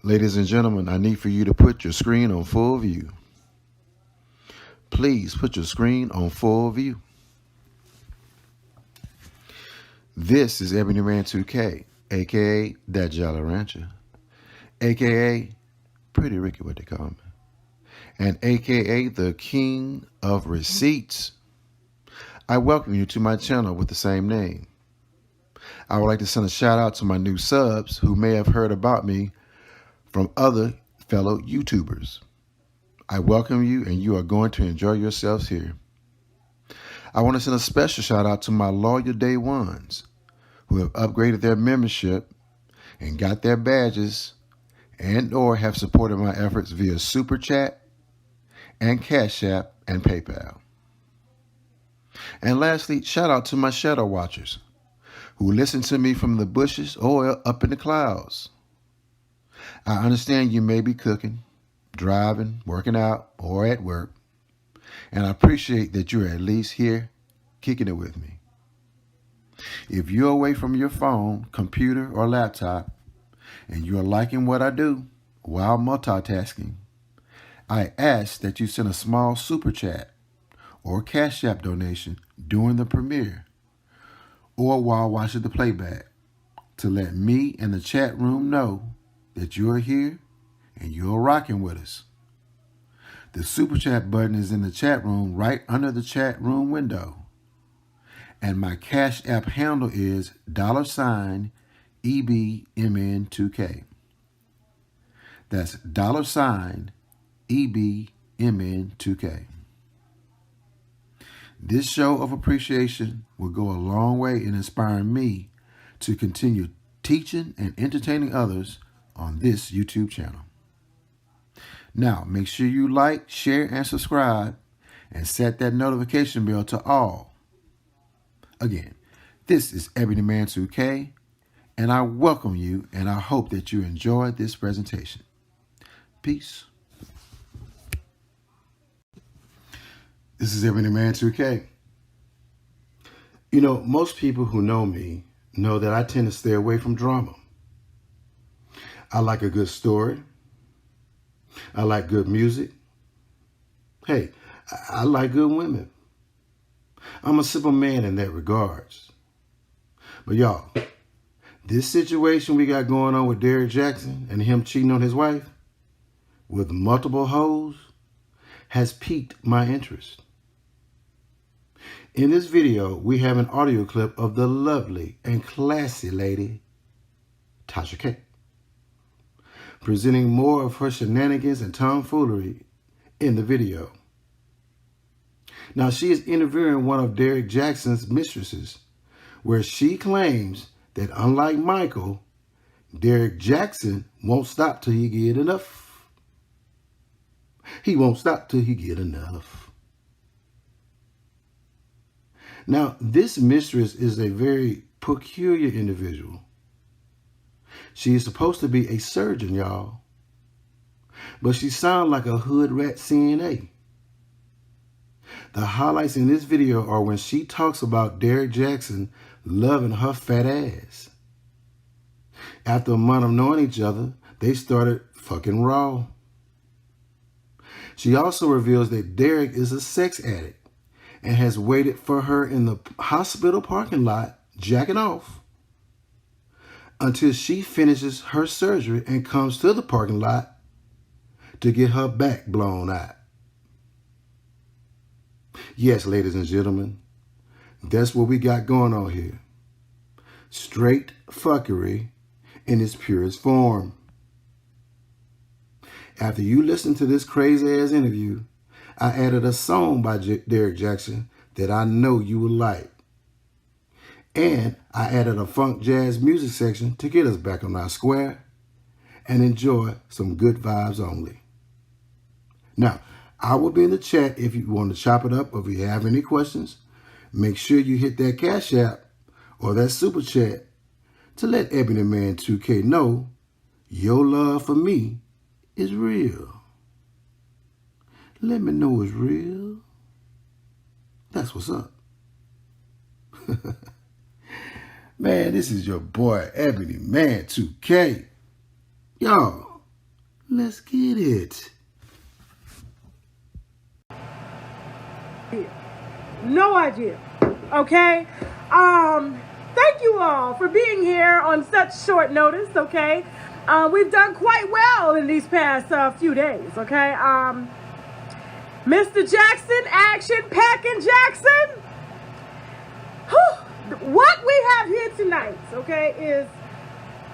Ladies and gentlemen, I need for you to put your screen on full view. Please put your screen on full view. This is Ebony Man 2K, aka That Jolly Rancher, aka Pretty Ricky, what they call me, and aka the King of Receipts. I welcome you to my channel with the same name. I would like to send a shout out to my new subs who may have heard about me from other fellow YouTubers. I welcome you, and you are going to enjoy yourselves here. I want to send a special shout out to my loyal day ones who have upgraded their membership and got their badges and or have supported my efforts via Super Chat and Cash App and PayPal. And lastly, shout out to my shadow watchers who listen to me from the bushes or up in the clouds. I understand you may be cooking, driving, working out, or at work, and I appreciate that you're at least here kicking it with me. If you're away from your phone, computer, or laptop, and you're liking what I do while multitasking, I ask that you send a small Super Chat or Cash App donation during the premiere or while watching the playback to let me and the chat room know that you're here and you're rocking with us. The Super Chat button is in the chat room right under the chat room window. And my Cash App handle is $EBMN2K. That's $EBMN2K. This show of appreciation will go a long way in inspiring me to continue teaching and entertaining others on this YouTube channel. Now, make sure you like, share, and subscribe, and set that notification bell to all. Again, this is Ebony Man 2K, and I welcome you, and I hope that you enjoyed this presentation. Peace. This is Ebony Man 2K. You know, most people who know me know that I tend to stay away from drama. I like a good story. I like good music. Hey, I like good women. I'm a simple man in that regards. But y'all, this situation we got going on with Derrick Jackson and him cheating on his wife with multiple hoes has piqued my interest. In this video, we have an audio clip of the lovely and classy lady, Tasha K, presenting more of her shenanigans and tomfoolery in the video. Now, she is interviewing one of Derrick Jackson's mistresses, where she claims that unlike Michael, Derrick Jackson won't stop till he get enough. He won't stop till he get enough. Now, this mistress is a very peculiar individual. She is supposed to be a surgeon, y'all. But she sounds like a hood rat CNA. The highlights in this video are when she talks about Derrick Jackson loving her fat ass. After a month of knowing each other, they started fucking raw. She also reveals that Derrick is a sex addict and has waited for her in the hospital parking lot, jacking off, until she finishes her surgery and comes to the parking lot to get her back blown out. Yes, ladies and gentlemen, that's what we got going on here. Straight fuckery in its purest form. After you listen to this crazy-ass interview, I added a song by Derrick Jackson that I know you will like. And I added a funk jazz music section to get us back on our square and enjoy some good vibes only. Now, I will be in the chat if you want to chop it up or if you have any questions. Make sure you hit that Cash App or that Super Chat to let Ebony Man 2K know your love for me is real. Let me know it's real. That's what's up. Man, this is your boy, Ebony Man 2K. Y'all, Let's get it. No idea. Okay. Thank you all for being here on such short notice. Okay. We've done quite well in these past few days. Okay. Mr. Jackson, action packing Jackson. What we have here tonight, okay, is,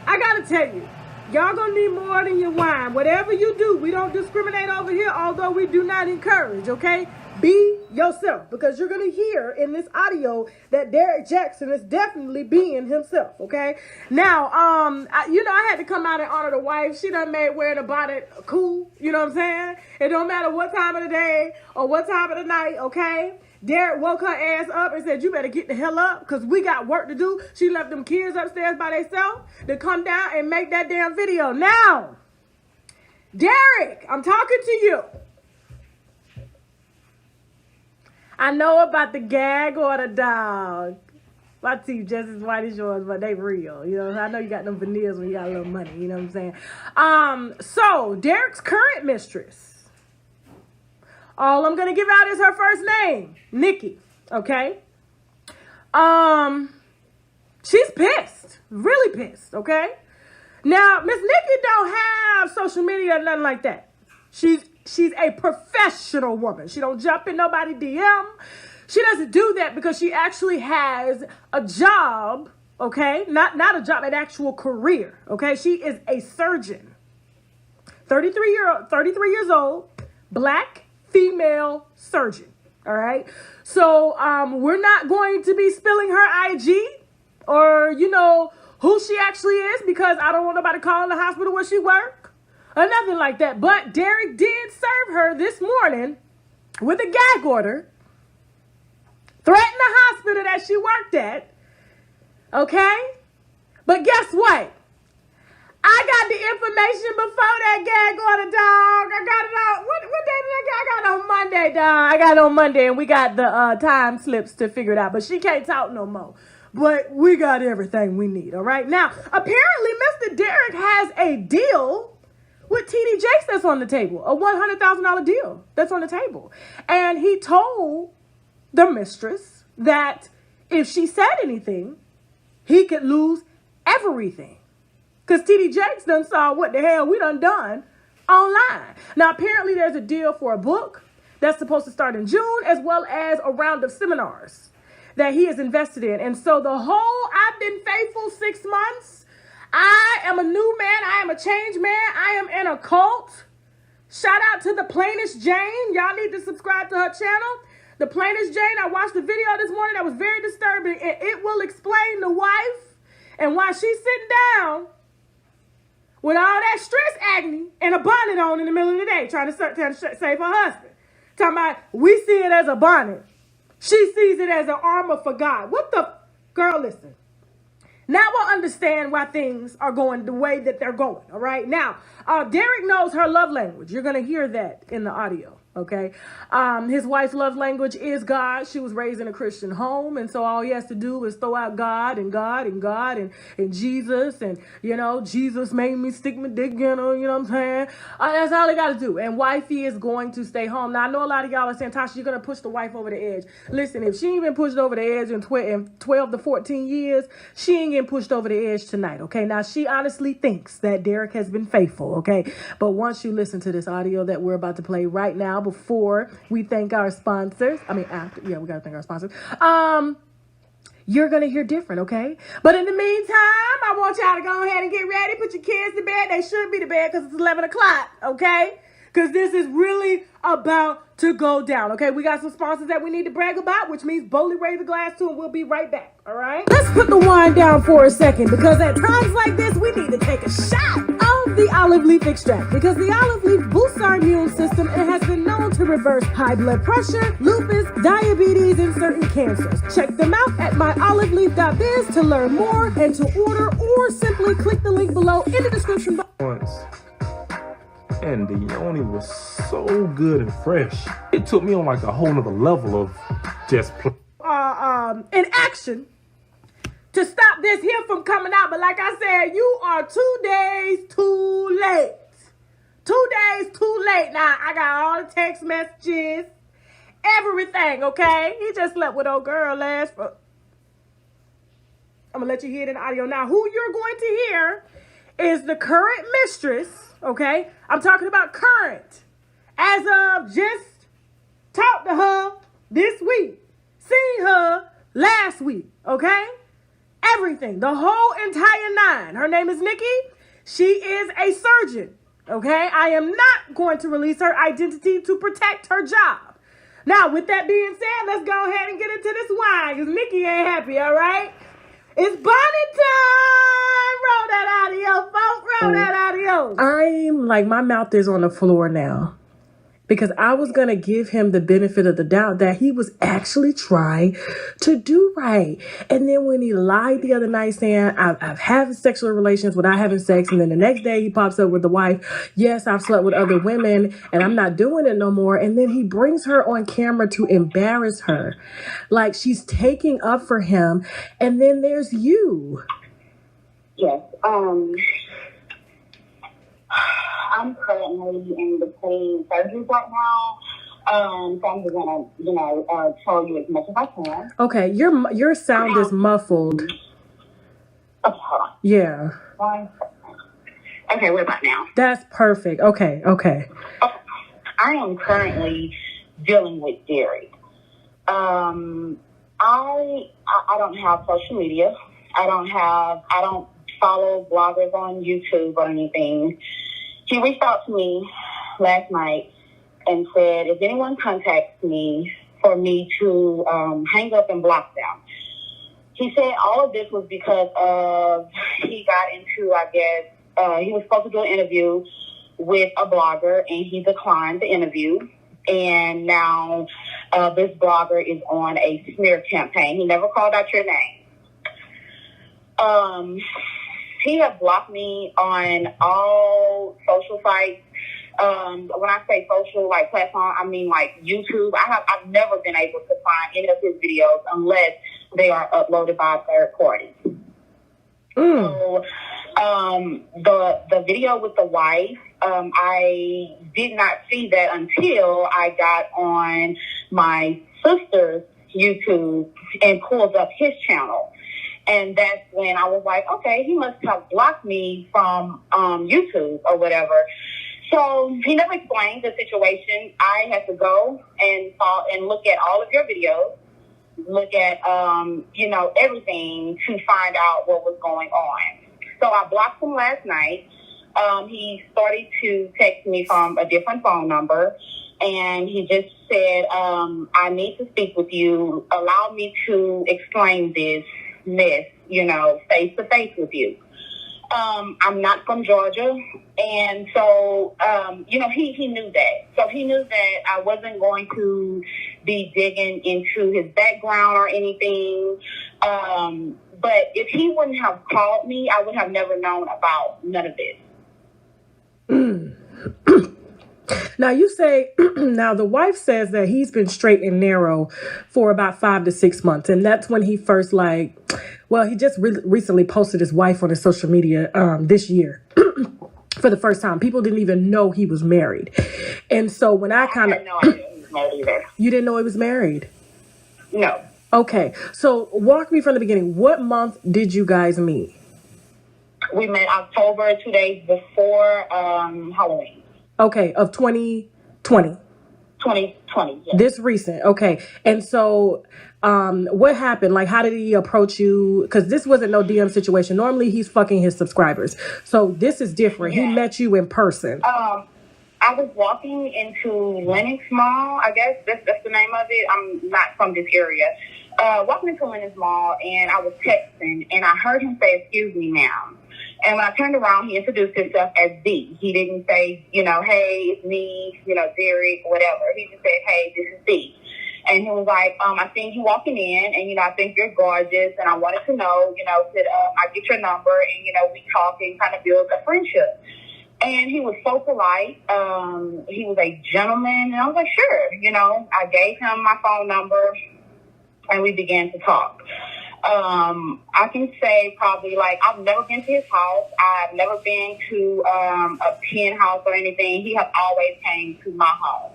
I gotta tell you, y'all gonna need more than your wine. Whatever you do, we don't discriminate over here, although we do not encourage, okay? Be yourself, because you're gonna hear in this audio that Derrick Jackson is definitely being himself, okay? Now, I had to come out and honor the wife. She done made wearing a bonnet cool, you know what I'm saying? It don't matter what time of the day or what time of the night, okay? Derrick woke her ass up and said, you better get the hell up because we got work to do. She left them kids upstairs by themselves to come down and make that damn video. Now, Derrick, I'm talking to you. I know about the gag order, dog. My teeth just as white as yours, but they real. You know, I know you got them veneers when you got a little money. You know what I'm saying? So, Derrick's current mistress. All I'm going to give out is her first name, Nikki, okay? She's pissed, really pissed, okay? Now, Miss Nikki don't have social media or nothing like that. She's a professional woman. She don't jump in nobody's DM. She doesn't do that because she actually has a job, okay? Not a job, an actual career, okay? She is a surgeon. 33 years old, black, female surgeon. All right. So we're not going to be spilling her IG or, who she actually is, because I don't want nobody calling the hospital where she work or nothing like that. But Derrick did serve her this morning with a gag order, threatened the hospital that she worked at. Okay. But guess what? I got the information before that gag order, dog. I got it on. What day did I get? I got it on Monday, dog. I got it on Monday, and we got the time slips to figure it out. But she can't talk no more. But we got everything we need, all right? Now, apparently, Mr. Derrick has a deal with TD Jakes that's on the table, a $100,000 deal that's on the table. And he told the mistress that if she said anything, he could lose everything. Because TD Jakes done saw what the hell we done online. Now, apparently there's a deal for a book that's supposed to start in June, as well as a round of seminars that he is invested in. And so the whole I've been faithful 6 months, I am a new man, I am a changed man, I am in a cult. Shout out to the plainest Jane. Y'all need to subscribe to her channel. The plainest Jane, I watched the video this morning that was very disturbing. And it will explain the wife and why she's sitting down with all that stress agony and a bonnet on in the middle of the day, trying to save her husband. Talking about, we see it as a bonnet. She sees it as an armor for God. What the? Girl, listen. Now we'll understand why things are going the way that they're going, all right? Now, Derrick knows her love language. You're going to hear that in the audio. Okay. His wife's love language is God. She was raised in a Christian home. And so all he has to do is throw out God and God and God and Jesus. And, Jesus made me stick my dick in her. You know what I'm saying? That's all he got to do. And wifey is going to stay home. Now, I know a lot of y'all are saying, Tasha, you're going to push the wife over the edge. Listen, if she ain't been pushed over the edge in 12 to 14 years, she ain't getting pushed over the edge tonight. Okay. Now, she honestly thinks that Derrick has been faithful. Okay. But once you listen to this audio that we're about to play right now, before we thank our sponsors, we got to thank our sponsors. You're going to hear different, okay? But in the meantime, I want y'all to go ahead and get ready. Put your kids to bed. They should be to bed because it's 11 o'clock, okay? Because this is really about to go down, okay? We got some sponsors that we need to brag about, which means boldly raise the glass to, and we'll be right back, all right? Let's put the wine down for a second, because at times like this, we need to take a shot of the olive leaf extract, because the olive leaf boosts our immune system and has been known to reverse high blood pressure, lupus, diabetes, and certain cancers. Check them out at myoliveleaf.biz to learn more and to order, or simply click the link below in the description box. And the yoni was so good and fresh. It took me on like a whole nother level of just in action to stop this here from coming out. But like I said, you are 2 days too late. 2 days too late now. I got all the text messages, everything, okay? He just slept with old girl last. I'm going to let you hear it in the audio now. Who you're going to hear is the current mistress, okay? I'm talking about current. As of just talked to her this week. Seen her last week, okay? Everything, the whole entire nine. Her name is Nikki. She is a surgeon, okay? I am not going to release her identity to protect her job. Now, with that being said, let's go ahead and get into this wine, because Nikki ain't happy, all right? It's bonnet time! Roll that audio, folks. Roll that audio. I'm like, my mouth is on the floor now. Because I was going to give him the benefit of the doubt that he was actually trying to do right. And then when he lied the other night saying, I've had sexual relations without having sex. And then the next day he pops up with the wife. Yes, I've slept with other women and I'm not doing it no more. And then he brings her on camera to embarrass her. Like she's taking up for him. And then there's you. Yes. I'm currently in between surgeries right now. So I'm just gonna, tell you as much as I can. Okay, your sound is muffled. Okay, hold on. Yeah. Okay, what about now? That's perfect. Okay. I am currently dealing with DERRICK. I don't have social media. I don't follow bloggers on YouTube or anything. He reached out to me last night and said, if anyone contacts me, for me to hang up and block them. He said all of this was because of, he got into, I guess, he was supposed to do an interview with a blogger and he declined the interview. And now this blogger is on a smear campaign. He never called out your name. He has blocked me on all social sites. When I say social, like platform, I mean like YouTube. I've never been able to find any of his videos unless they are uploaded by a third party. So the video with the wife, I did not see that until I got on my sister's YouTube and pulled up his channel. And that's when I was like, okay, he must have blocked me from YouTube or whatever. So he never explained the situation. I had to go and look at all of your videos, look at, everything to find out what was going on. So I blocked him last night. He started to text me from a different phone number. And he just said, I need to speak with you. Allow me to explain this mess, face to face with you. I'm not from Georgia. And so, he knew that. So he knew that I wasn't going to be digging into his background or anything. But if he wouldn't have called me, I would have never known about none of this. Now you say, now the wife says that he's been straight and narrow for about 5 to 6 months. And that's when he first he just recently posted his wife on his social media this year for the first time. People didn't even know he was married. And so when I kind of... had no idea he was married either. You didn't know he was married? No. Okay. So walk me from the beginning. What month did you guys meet? We met October, 2 days before Halloween. Okay, of 2020. 2020, yes. This recent, okay. And so, what happened? Like, how did he approach you? Because this wasn't no DM situation. Normally, he's fucking his subscribers. So this is different. Yeah. He met you in person. I was walking into Lenox Mall. I guess that's the name of it. I'm not from this area. Walking into Lenox Mall, and I was texting, and I heard him say, "Excuse me, ma'am." And when I turned around, he introduced himself as D. He didn't say, hey, it's me, DERRICK, whatever. He just said, hey, this is D. And he was like, I seen you walking in, and, I think you're gorgeous, and I wanted to know, could I get your number, and, we talk and kind of build a friendship. And he was so polite. He was a gentleman, and I was like, sure. I gave him my phone number, and we began to talk. I can say probably like I've never been to his house. I've never been to a penthouse or anything. He has always came to my home.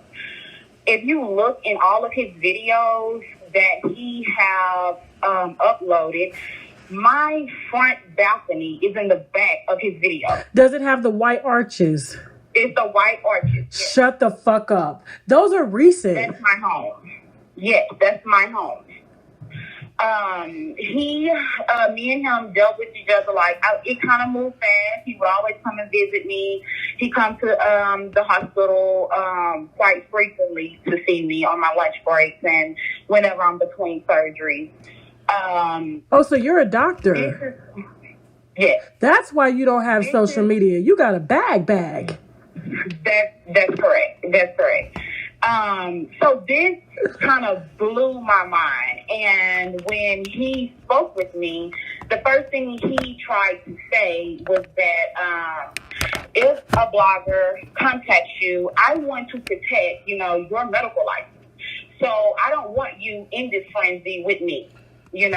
If you look in all of his videos that he have uploaded, my front balcony is in the back of his video. Does it have the white arches? It's the white arches. Yes. Shut the fuck up. Those are recent. That's my home. Yes, that's my home. Me and him dealt with each other like it kind of moved fast. He would always come and visit me. He comes to the hospital quite frequently to see me on my lunch breaks and whenever I'm between surgeries. So you're a doctor. Yes. That's why you don't have social media. You got a bag. That's correct. That's correct. So this kind of blew my mind. And when he spoke with me, the first thing he tried to say was that if a blogger contacts you, I want to protect, your medical license. So I don't want you in this frenzy with me. He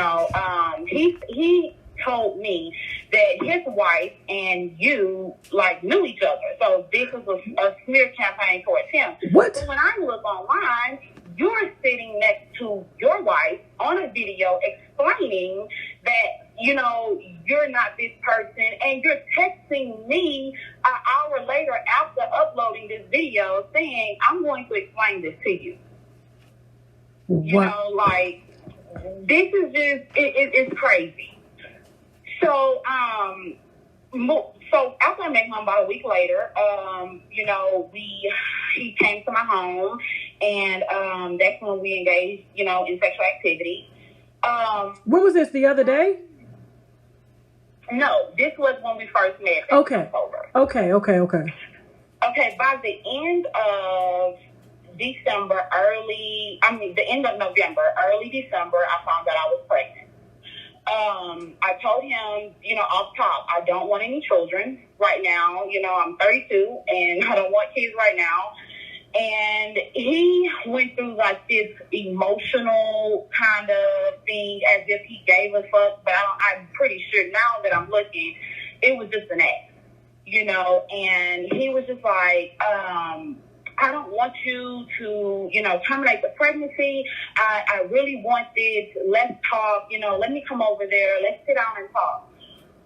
told me that his wife and you knew each other. So this was a smear campaign towards him. What? So when I look online, you're sitting next to your wife on a video explaining that, you're not this person, and you're texting me an hour later after uploading this video saying, I'm going to explain this to you. What? This is just, it's crazy. So, so after I met him about a week later, he came to my home, and that's when we engaged, in sexual activity. When was this, the other day? No, this was when we first met. Okay. Okay. Okay, by the end of December, the end of November, early December, I found out I was pregnant. I told him, off top, I don't want any children right now. I'm 32 and I don't want kids right now. And he went through this emotional kind of thing as if he gave a fuck, but I'm pretty sure now that I'm looking, it was just an act, and he was just like, I don't want you to, terminate the pregnancy. I really want this. Let's talk. Let me come over there. Let's sit down and talk.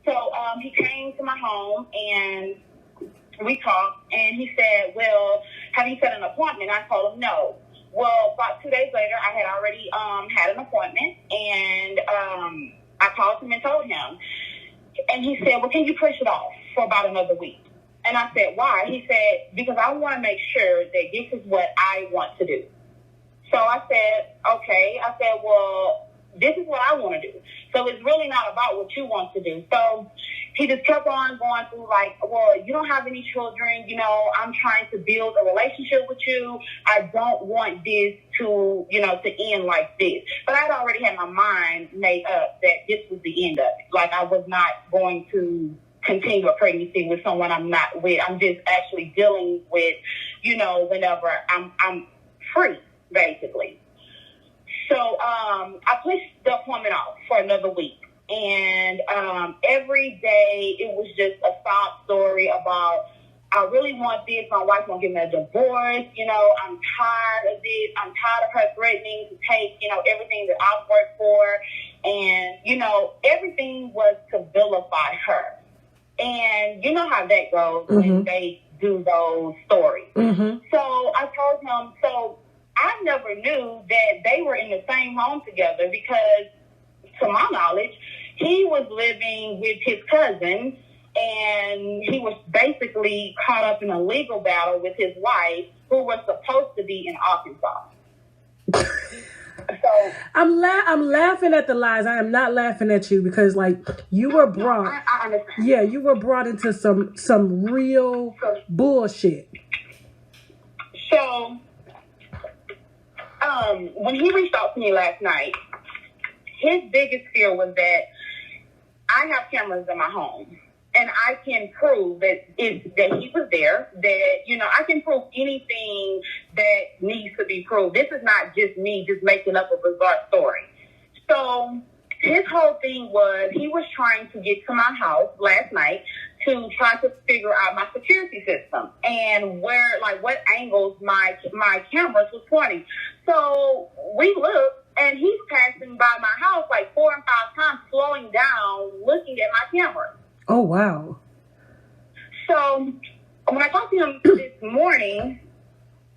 So he came to my home and we talked. And he said, well, have you set an appointment? I told him no. Well, about 2 days later, I had already had an appointment. And I called him and told him. And he said, well, can you push it off for about another week? And I said, why? He said, because I want to make sure that this is what I want to do. So I said, okay. I said, well, this is what I want to do. So it's really not about what you want to do. So he just kept on going through well, you don't have any children. I'm trying to build a relationship with you. I don't want this to, to end like this. But I'd already had my mind made up that this was the end of it. I was not going to continue a pregnancy with someone I'm not with. I'm just actually dealing with, whenever I'm free, basically. So I pushed the appointment off for another week. And every day it was just a sob story about, I really want this. My wife won't give me a divorce. I'm tired of this. I'm tired of her threatening to take, everything that I've worked for. And, everything was to vilify her. And you know how that goes when they do those stories. Mm-hmm. So I told him, so I never knew that they were in the same home together because, to my knowledge, he was living with his cousin and he was basically caught up in a legal battle with his wife who was supposed to be in Arkansas. So I'm laughing at the lies. I am not laughing at you because you were brought. I understand. Yeah, you were brought into some real bullshit. So when he reached out to me last night, his biggest fear was that I have cameras in my home. And I can prove that he was there, that, I can prove anything that needs to be proved. This is not just me just making up a bizarre story. So his whole thing was he was trying to get to my house last night to try to figure out my security system and where, like, what angles my cameras was pointing. So we looked, and he's passing by my house like 4 and 5 times, slowing down, looking at my camera. Oh, wow. So when I talked to him this morning,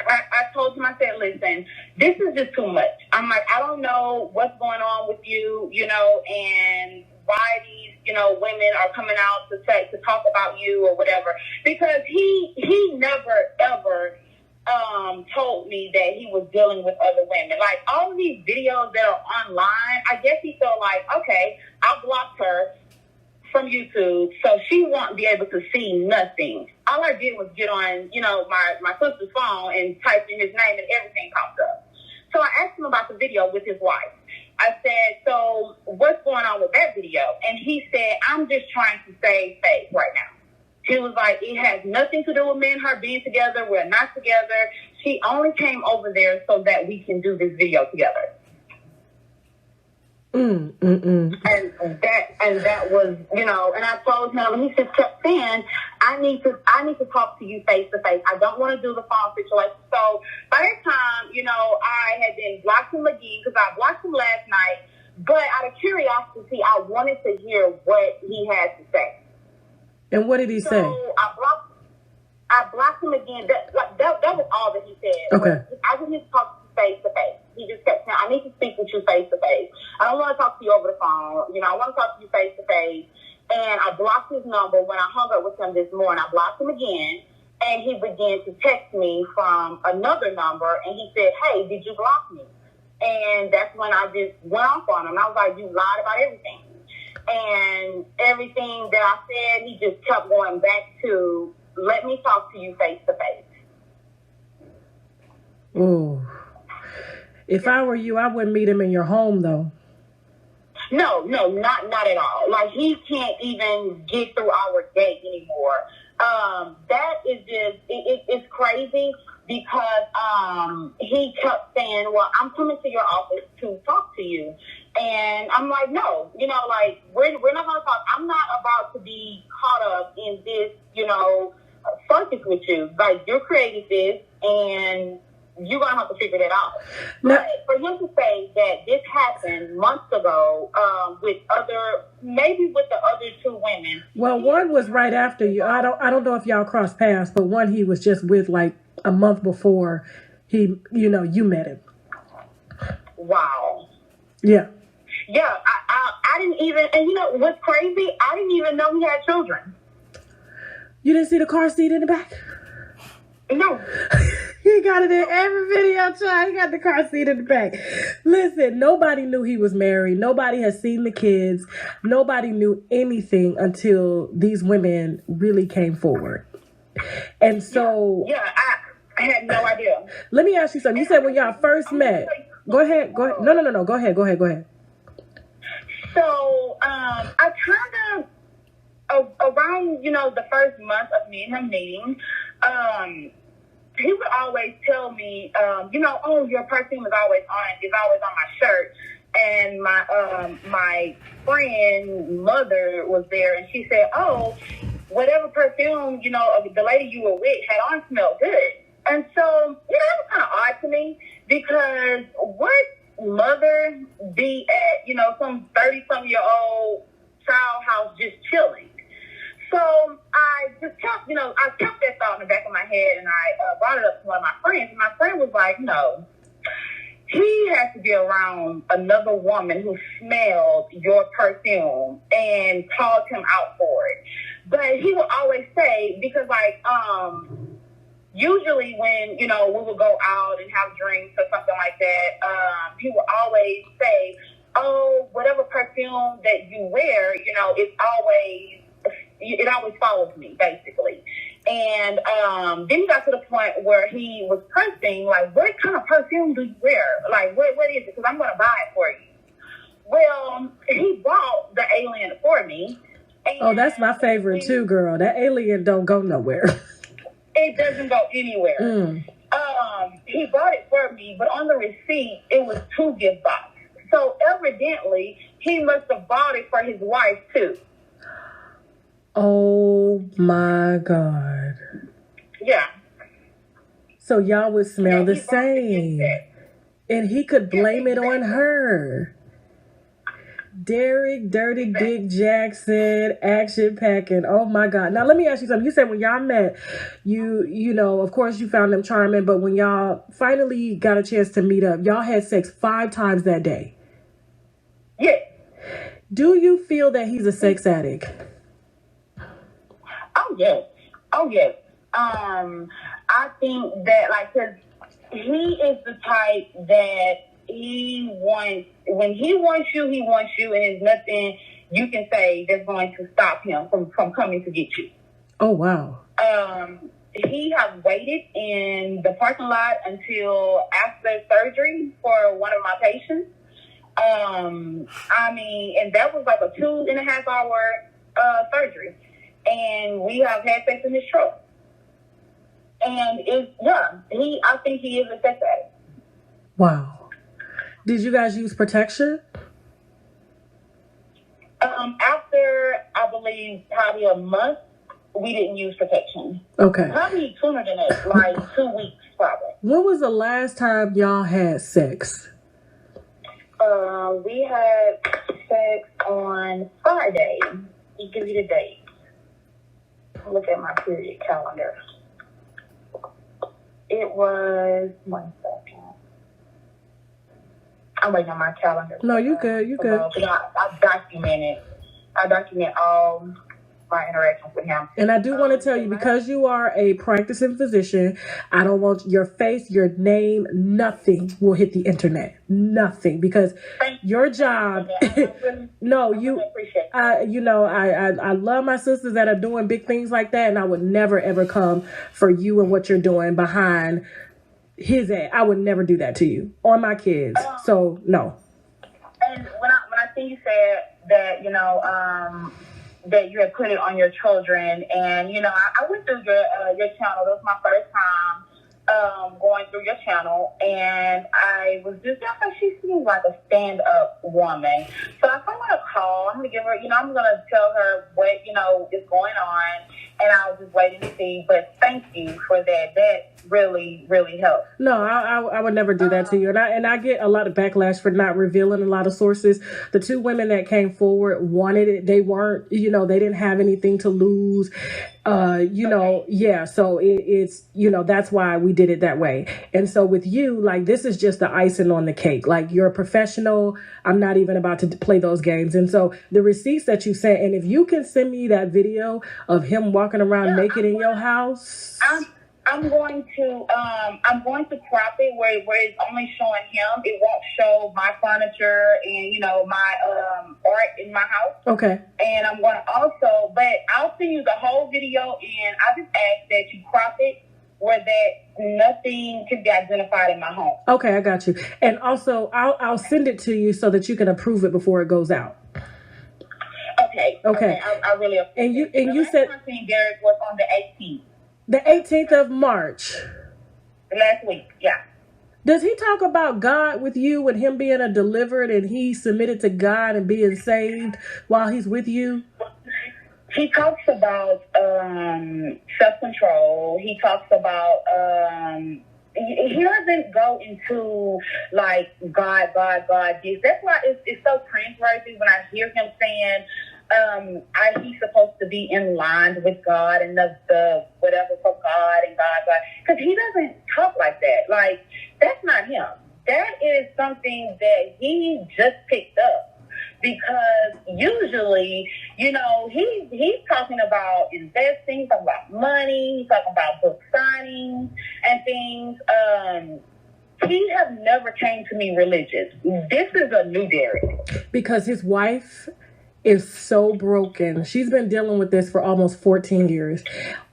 I told him, I said, listen, this is just too much. I'm like, I don't know what's going on with you, you know, and why these, you know, women are coming out to talk about you or whatever. Because he never, ever told me that he was dealing with other women. Like, all of these videos that are online, I guess he felt like, okay, I blocked her from YouTube, so she won't be able to see nothing. All I did was get on, you know, my sister's phone and type in his name, and everything popped up. So I asked him about the video with his wife. I said, so what's going on with that video? And he said, I'm just trying to save face right now. He was like, it has nothing to do with me and her being together. We're not together. She only came over there so that we can do this video together. And that was, you know, and I told him, and he just kept saying, I need to talk to you face to face. I don't want to do the phone situation. So by that time, you know, I had then blocked him again because I blocked him last night. But out of curiosity, I wanted to hear what he had to say. And what did he say? So I blocked him again. That was all that he said. Okay. I just need to talk to you face to face. He just kept saying, I need to speak with you face to face. I don't want to talk to you over the phone. You know, I want to talk to you face to face. And I blocked his number when I hung up with him this morning. I blocked him again, and he began to text me from another number, and he said, hey, did you block me? And that's when I just went off on him. I was like, you lied about everything. And everything that I said, he just kept going back to, let me talk to you face to face. Ooh. If I were you, I wouldn't meet him in your home, though. No, not at all. Like, he can't even get through our gate anymore. That is just, it's crazy because he kept saying, well, I'm coming to your office to talk to you. And I'm like, no, you know, like, we're not going to talk. I'm not about to be caught up in this, you know, circus with you. Like, you created this, and you're going to have to figure that out. No. But for him to say that this happened months ago maybe with the other 2 women. Well, one was right after you. I don't know if y'all crossed paths, but one he was just with like a month before he, you know, you met him. Wow. Yeah. Yeah, I didn't even, and you know what's crazy? I didn't even know he had children. You didn't see the car seat in the back? No. He got it in every video, child. He got the car seat in the back. Listen, nobody knew he was married. Nobody had seen the kids. Nobody knew anything until these women really came forward. And so... Yeah, I had no idea. Let me ask you something. You said when y'all first met... Go ahead. No. Go ahead. So, I kind of, around, you know, the first month of me and him meeting, he would always tell me, you know, oh, your perfume is always on my shirt. And my friend mother was there, and she said, oh, whatever perfume, you know, the lady you were with had on smelled good. And so, you know, it was kind of odd to me because what mother be at, you know, some 30-some-year-old child house just chilling? So I just kept, you know, I kept that thought in the back of my head, and I brought it up to one of my friends. And my friend was like, no, he has to be around another woman who smelled your perfume and called him out for it. But he would always say, because like, usually when, you know, we would go out and have drinks or something like that, he would always say, oh, whatever perfume that you wear, you know, it always follows me, basically. And then he got to the point where he was pressing, like, what kind of perfume do you wear? Like, what is it? Because I'm going to buy it for you. Well, he bought the Alien for me. Oh, that's my favorite too, girl. That Alien don't go nowhere. It doesn't go anywhere. He bought it for me, but on the receipt, it was 2 gift boxes. So every evidently he must have bought it for his wife too. Oh my God. Yeah. So y'all would smell the he bought the gift same. set. And he could blame it on exactly. her. Derrick, Dirty Dick JAXN, action packing. Oh my God. Now let me ask you something. You said when y'all met, you know, of course you found him charming, but when y'all finally got a chance to meet up, y'all had sex 5 times that day. Yeah. Do you feel that he's a sex addict? Oh yes. Oh yes. I think that cause he is the type that he wants, when he wants you, and there's nothing you can say that's going to stop him from coming to get you. Oh wow. He has waited in the parking lot until after surgery for one of my patients. And that was like a 2.5 hour surgery. And we have had sex in his truck. And I think he is a sex addict. Wow. Did you guys use protection? After, I believe, probably a month, we didn't use protection. Okay. Probably sooner than that, like 2 weeks, probably. When was the last time y'all had sex? We had sex on Friday. I'll give you the date. Look at my period calendar. It was 1 second. I'm waiting on my calendar. No, you good. You good. I document all my interactions with him. And I do want to tell you, because you are a practicing physician, I don't want your face, your name, nothing will hit the internet. Nothing. Because your job, I love my sisters that are doing big things like that, and I would never, ever come for you and what you're doing behind his ass. I would never do that to you or my kids. So, no. And when I see you said that, that you had put it on your children, and I went through your channel. That was my first time going through your channel, and I was just like, she seems like a stand-up woman. So I'm gonna call. I'm gonna give her. I'm gonna tell her what is going on, and I'll just wait and see. But thank you for that. That really, really helped. No, I would never do that to you. And I get a lot of backlash for not revealing a lot of sources. The 2 women that came forward wanted it. They weren't, they didn't have anything to lose. So it's, that's why we did it that way. And so with you, like, this is just the icing on the cake. Like, you're a professional. I'm not even about to play those games. And so the receipts that you sent, and if you can send me that video of him walking around naked in your house. I'm going to crop it where it's only showing him. It won't show my furniture and my art in my house. Okay. And I'm going to but I'll send you the whole video, and I just ask that you crop it where that nothing can be identified in my home. Okay, I got you. And also, I'll send it to you so that you can approve it before it goes out. Okay. I really appreciate it. And you said I seen Derrick was on the 18th. The 18th of March. Last week, yeah. Does he talk about God with you and him being a delivered and he submitted to God and being saved while he's with you? He talks about self-control. He talks about he doesn't go into like God this. That's why it's so cringeworthy when I hear him saying he's supposed to be in line with God and the whatever for God and God. Because he doesn't talk like that. Like, that's not him. That is something that he just picked up. Because usually, he's talking about investing, he's talking about money, he's talking about book signings and things. He has never came to me religious. This is a new Derrick. Because his wife is so broken. She's been dealing with this for almost 14 years.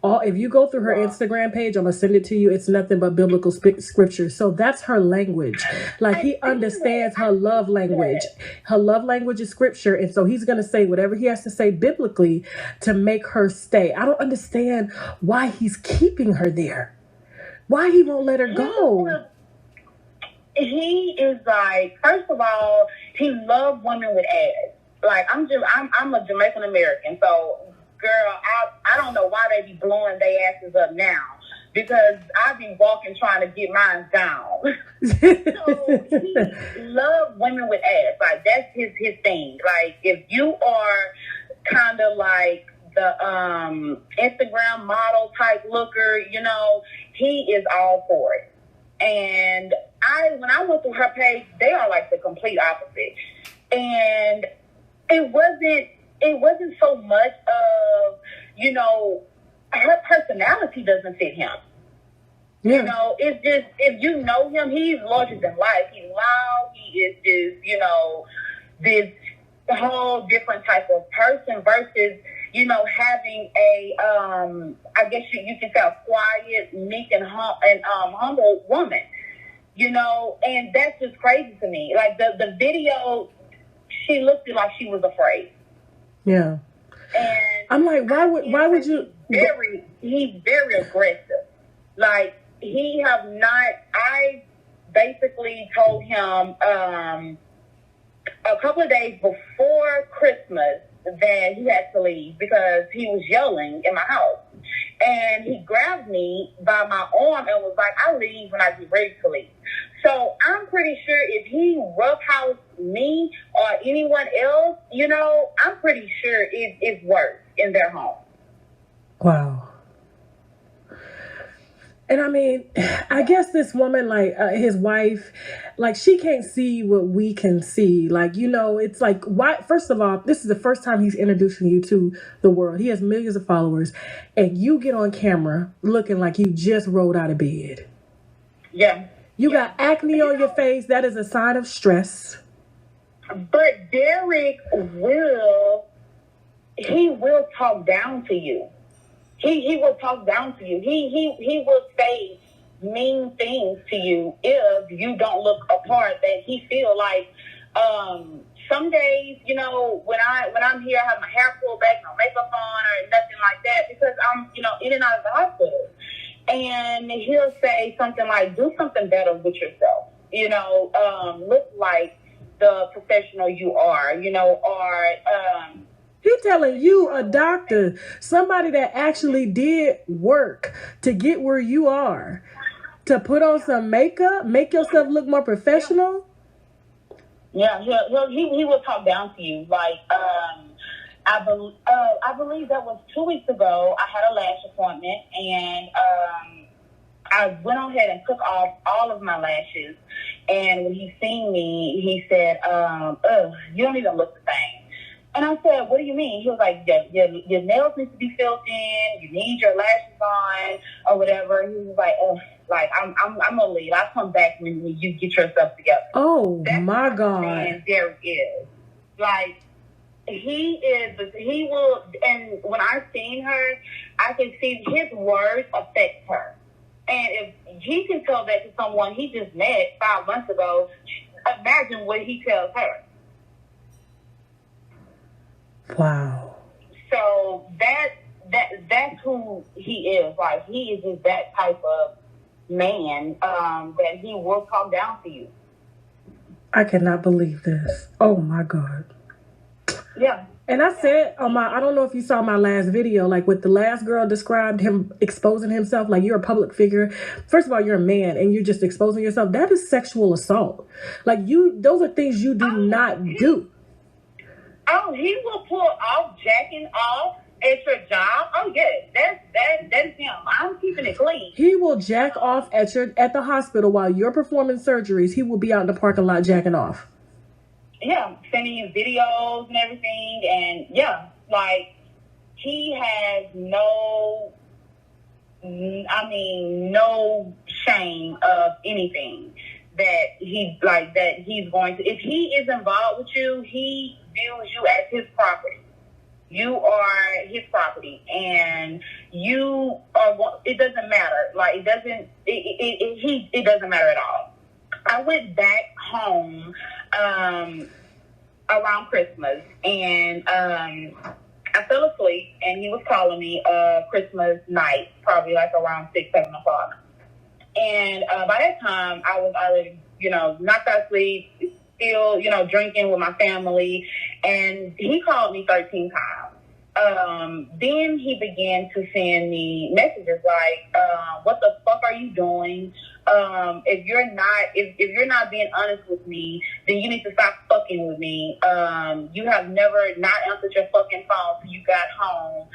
If you go through her Instagram page, I'm going to send it to you. It's nothing but biblical scripture. So that's her language. Like, he understands her love language. Her love language is scripture. And so he's going to say whatever he has to say biblically to make her stay. I don't understand why he's keeping her there. Why he won't let her go. He is like, first of all, He loved women with ass. Like, I'm a Jamaican American, so girl, I don't know why they be blowing their asses up now, because I be walking trying to get mine down. So he loved women with ass. Like, that's his thing. Like, if you are kind of like the Instagram model type looker, you know, he is all for it. And when I went through her page, they are like the complete opposite. And it wasn't so much of, you know, her personality doesn't fit him. Yeah. You know, it's just, if you know him, he's larger than life. He's loud. He is just, you know, this whole different type of person versus, you know, having a, I guess you can say a quiet, meek, and humble woman, you know, and that's just crazy to me. Like, the video, she looked like she was afraid. Yeah. And I'm like, why would you? He's very aggressive. Like, I basically told him, a couple of days before Christmas that he had to leave because he was yelling in my house. And he grabbed me by my arm and was like, I'll leave when I get ready to leave. So I'm pretty sure if he roughhoused me or anyone else, you know, I'm pretty sure it's worse in their home. Wow. And I mean, I guess this woman, like his wife, like she can't see what we can see. Like, you know, it's like, why? First of all, this is the first time he's introducing you to the world. He has millions of followers, and you get on camera looking like you just rolled out of bed. Yeah. You got acne on your face. That is a sign of stress. But Derrick will talk down to you. He will talk down to you. He will say mean things to you if you don't look apart. That he feel like some days, you know, when I'm here, I have my hair pulled back, no makeup on or nothing like that because I'm, you know, in and out of the hospital. And he'll say something like, "Do something better with yourself. You know, look like the professional you are. You know, or." He's telling you, a doctor, somebody that actually did work to get where you are, to put on some makeup, make yourself look more professional. Yeah, he will talk down to you. Like, I believe that was 2 weeks ago. I had a lash appointment, and I went on ahead and took off all of my lashes. And when he seen me, he said, "You don't even look the same." And I said, "What do you mean?" He was like, your nails need to be filled in. You need your lashes on or whatever. He was like, "Oh, like I'm gonna leave. I'll come back when you get yourself together." Oh, that's my God. And Derrick is like, he will. And when I seen her, I can see his words affect her. And if he can tell that to someone he just met 5 months ago, imagine what he tells her. Wow. So that's who he is. Like, he is just that type of man that he will talk down to you. I cannot believe this. Oh my God. Yeah. And I said I don't know if you saw my last video, like what the last girl described him exposing himself, like you're a public figure. First of all, you're a man and you're just exposing yourself. That is sexual assault. Like, those are things you do not do. Oh, he will pull off jacking off at your job. Oh yeah, that's him. I'm keeping it clean. He will jack off at the hospital while you're performing surgeries. He will be out in the parking lot jacking off. Yeah, sending you videos and everything, and yeah, like, he has no shame of anything that he's going to. If he is involved with you, he views you as his property. You are his property, and you are. It doesn't matter. Like, it doesn't matter at all. I went back home around Christmas, and I fell asleep, and he was calling me Christmas night, probably like around 6-7 o'clock. And by that time, I was already, knocked out sleep, still, you know, drinking with my family, and he called me 13 times. Then he began to send me messages like, what the fuck are you doing? If you're not being honest with me, then you need to stop fucking with me. You have never not answered your fucking phone till you got home.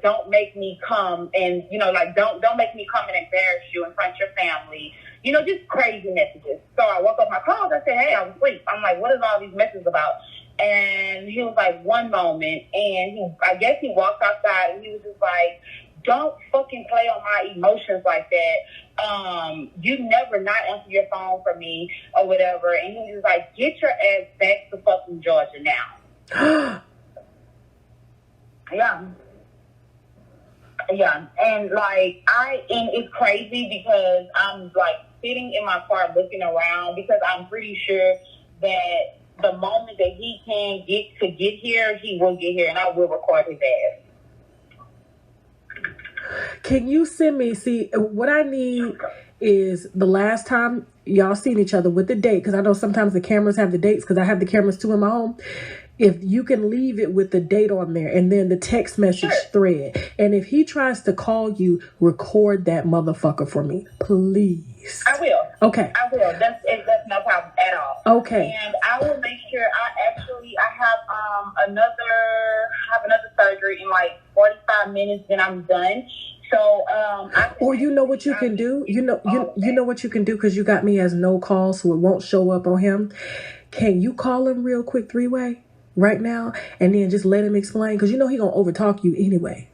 Don't make me come and, you know, like, don't make me come and embarrass you in front of your family. You know, just crazy messages. So I woke up my calls. I said, hey, I was asleep. I'm like, what is all these messages about? And he was like, one moment. And I guess he walked outside and he was just like, don't fucking play on my emotions like that. You never not answer your phone for me or whatever. And he was like, get your ass back to fucking Georgia now. Yeah. Yeah. And like, and it's crazy because I'm like sitting in my car looking around because I'm pretty sure that the moment that he can get here, he will get here and I will record his ass. Can you send me, see, what I need is the last time y'all seen each other with the date, because I know sometimes the cameras have the dates, because I have the cameras too in my home. If you can leave it with the date on there and then the text message thread. And if he tries to call you, record that motherfucker for me, please. I will. Okay. I will. That's no problem at all. Okay. And I will make sure I have another surgery in like 45 minutes, then I'm done. So or you know what you can do? You know what you can do, because you got me as no call, so it won't show up on him. Can you call him real quick 3-way right now and then just let him explain? Because you know he gonna overtalk you anyway.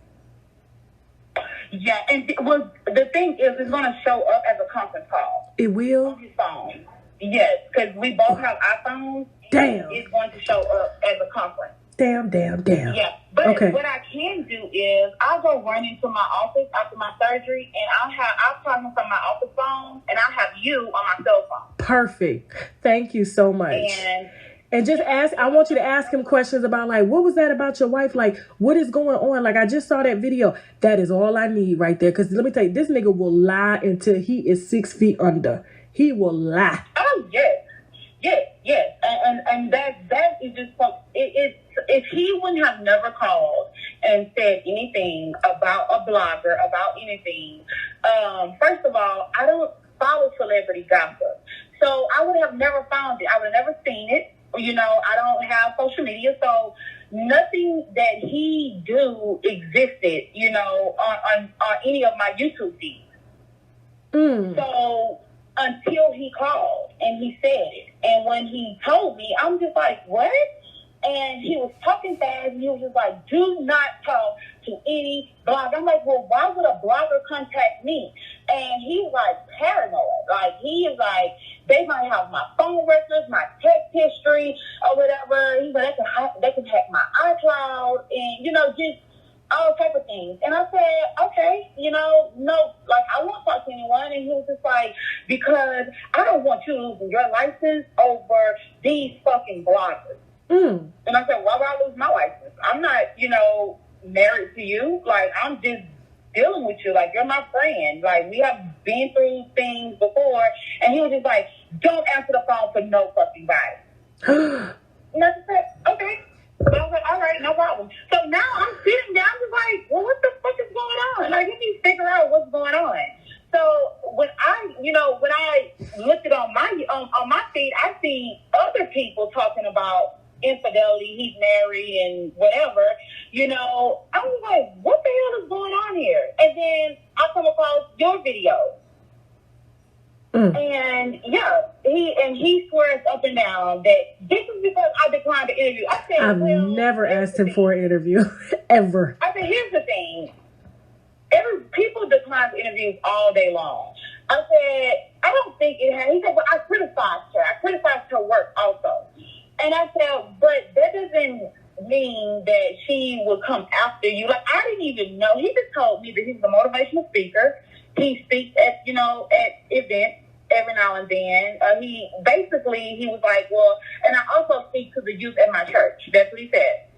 Yeah, and the thing is, it's gonna show up as a conference call. It will? On his phone. Yes, because we both have iPhones. Damn. It's going to show up as a conference. Damn. Yeah, but okay. What I can do is I'll go run into my office after my surgery, and I'll call him from my office phone, and I'll have you on my cell phone. Perfect. Thank you so much. And just ask, I want you to ask him questions about, like, what was that about your wife? Like, what is going on? Like, I just saw that video. That is all I need right there. Because let me tell you, this nigga will lie until he is 6 feet under. He will lie. Oh, yes. And that is just, if he wouldn't have never called and said anything about a blogger, about anything, first of all, I don't follow celebrity gossip. So I would have never found it. I would have never seen it. You know, I don't have social media, so nothing that he do existed, you know, on any of my YouTube feeds. So until he called and he said it, and when he told me, I'm just like, what? And he was talking fast, and he was just like, do not talk to any blogger. I'm like, well, why would a blogger contact me? And he's like paranoid. Like, he is like, they might have my phone records, my text history, or whatever. He's like, they can hack my iCloud, and, you know, just all type of things. And I said, okay, you know, no, like, I won't talk to anyone. And he was just like, because I don't want you losing your license over these fucking bloggers. And I said, why would I lose my license? I'm not, you know, married to you. Like, I'm just dealing with you. Like, you're my friend. Like, we have been through things before. And he was just like, don't answer the phone for no fucking body. And I just said, okay. So I was like, all right, no problem. So now I'm sitting down just like, well, what the fuck is going on? Like, let me figure out what's going on. So when I looked it on my feed, I see other people talking about infidelity, he's married and whatever, you know. I was like, what the hell is going on here? And then I come across your video. And yeah, he swears up and down that this is because I declined the interview. I said, I've never asked him for an interview ever. I said, here's the thing. People decline interviews all day long. I said, I don't think it had. He said, but I criticized her. I criticized her work also. And I said, but that doesn't mean that she would come after you. Like, I didn't even know. He just told me that he's a motivational speaker. He speaks at events every now and then. He was like, well, and I also speak to the youth at my church. That's what he said.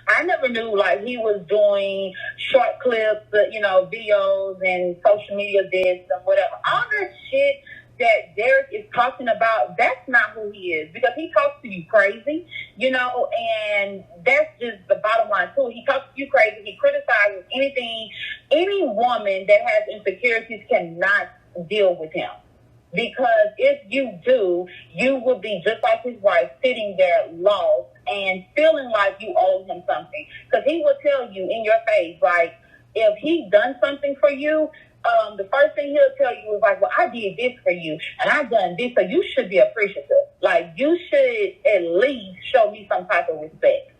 I never knew, like, he was doing short clips, videos and social media this and whatever. All this shit that Derrick is talking about, that's not who he is, because he talks to you crazy, you know, and that's just the bottom line too. He talks to you crazy. He criticizes anything. Any woman that has insecurities cannot deal with him. Because if you do, you will be just like his wife, sitting there lost and feeling like you owe him something. Because he will tell you in your face, like, if he's done something for you, the first thing he'll tell you is like, well, I did this for you, and I've done this, so you should be appreciative. Like, you should at least show me some type of respect.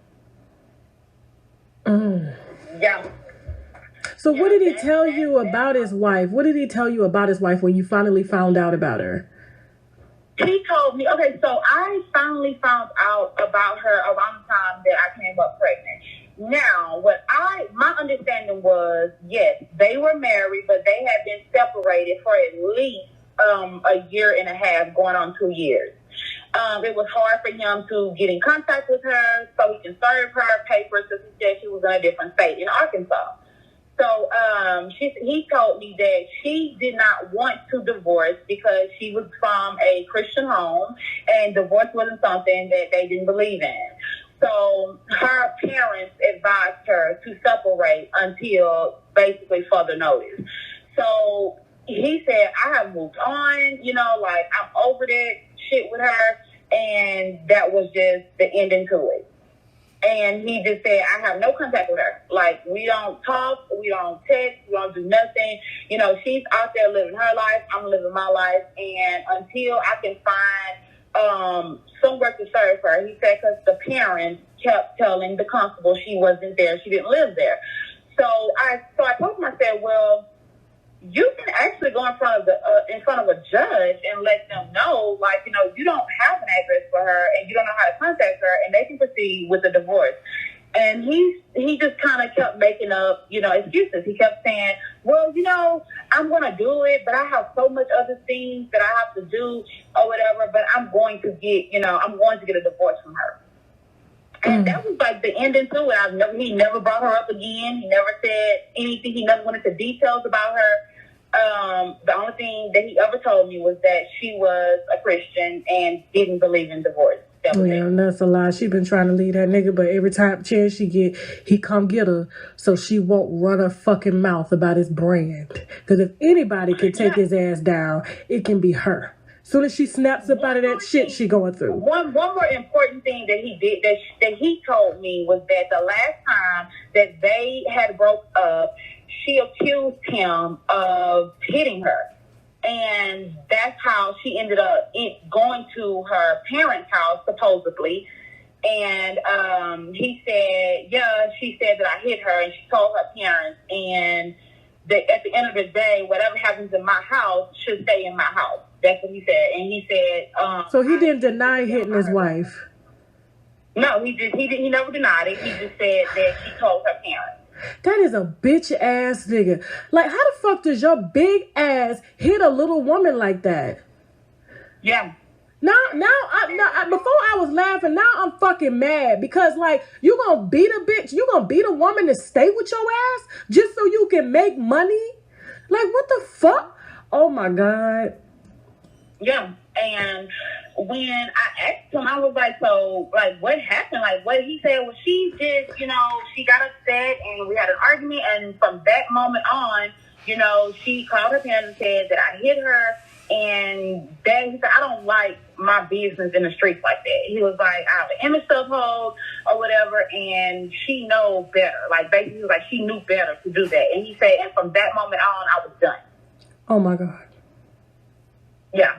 Yeah. So what did he tell you about his wife? What did he tell you about his wife when you finally found out about her? He told me, okay, so I finally found out about her around the time that I came up pregnant. Now, my understanding was, yes, they were married, but they had been separated for at least a year and a half, going on 2 years. It was hard for him to get in contact with her so he can serve her papers, because he said she was in a different state, in Arkansas. So he told me that she did not want to divorce because she was from a Christian home, and divorce wasn't something that they didn't believe in. So her parents advised her to separate until basically further notice. So he said, I have moved on, you know, like, I'm over that shit with her, and that was just the ending to it. And he just said, I have no contact with her. Like, we don't talk, we don't text, we don't do nothing. You know, she's out there living her life, I'm living my life. And until I can find somewhere to serve her, he said, because the parents kept telling the constable she wasn't there, she didn't live there. So I told him, I said, well, you can actually go in front of a judge and let them know, like, you know, you don't have an address for her and you don't know how to contact her, and they can proceed with the divorce. And he just kind of kept making up, you know, excuses. He kept saying, well, you know, I'm going to do it, but I have so much other things that I have to do or whatever, but I'm going to get a divorce from her. And that was like the ending to it. He never brought her up again. He never said anything. He never went into details about her. The only thing that he ever told me was that she was a Christian and didn't believe in divorce. And that's a lie. She been trying to leave that nigga, but every time chance she get, he come get her, so she won't run her fucking mouth about his brand. Because if anybody can take his ass down, it can be her. Soon as she snaps up out of that shit she going through. One more important thing that he did, that he told me, was that the last time that they had broke up, she accused him of hitting her. And that's how she ended up going to her parents' house, supposedly. And he said, yeah, she said that I hit her, and she told her parents. And at the end of the day, whatever happens in my house should stay in my house. That's what he said. And he said... so he didn't deny hitting his wife? No, he never denied it. He just said that she told her parents. That is a bitch ass nigga. Like, how the fuck does your big ass hit a little woman like that? Yeah. Now, before I was laughing, now I'm fucking mad, because, like, you gonna beat a bitch, you gonna beat a woman to stay with your ass just so you can make money? Like, what the fuck? Oh my God. Yeah. And when I asked him, I was like, so, like, what happened? Like, what he said was, she just, you know, she got upset and we had an argument. And from that moment on, you know, she called her parents and said that I hit her. And then he said, I don't like my business in the streets like that. He was like, I have an image to uphold or whatever. And she knows better. Like, basically, he was like, she knew better to do that. And he said, and from that moment on, I was done. Oh my God. Yeah.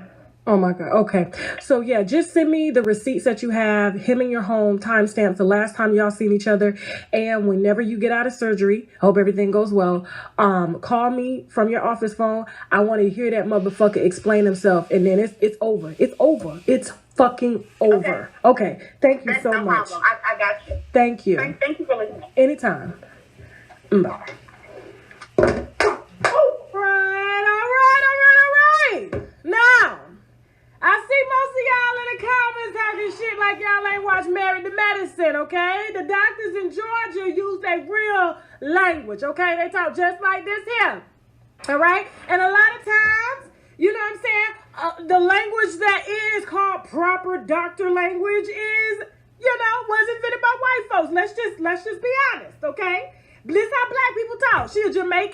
Oh my God. Okay. So yeah, just send me the receipts that you have, him in your home, timestamps, the last time y'all seen each other. And whenever you get out of surgery, hope everything goes well. Call me from your office phone. I want to hear that motherfucker explain himself. And then it's over. It's over. It's fucking over. Okay. Thank you so much. Problem. I got you. Thank you. Thank you for listening. Anytime. Bye. All right. Now, I see most of y'all in the comments talking shit like y'all ain't watched Married to Medicine, okay? The doctors in Georgia use their real language, okay? They talk just like this here, all right? And a lot of times, you know what I'm saying, The language that is called proper doctor language is, was invented by white folks. Let's just be honest, okay? This is how black people talk. She a Jamaican.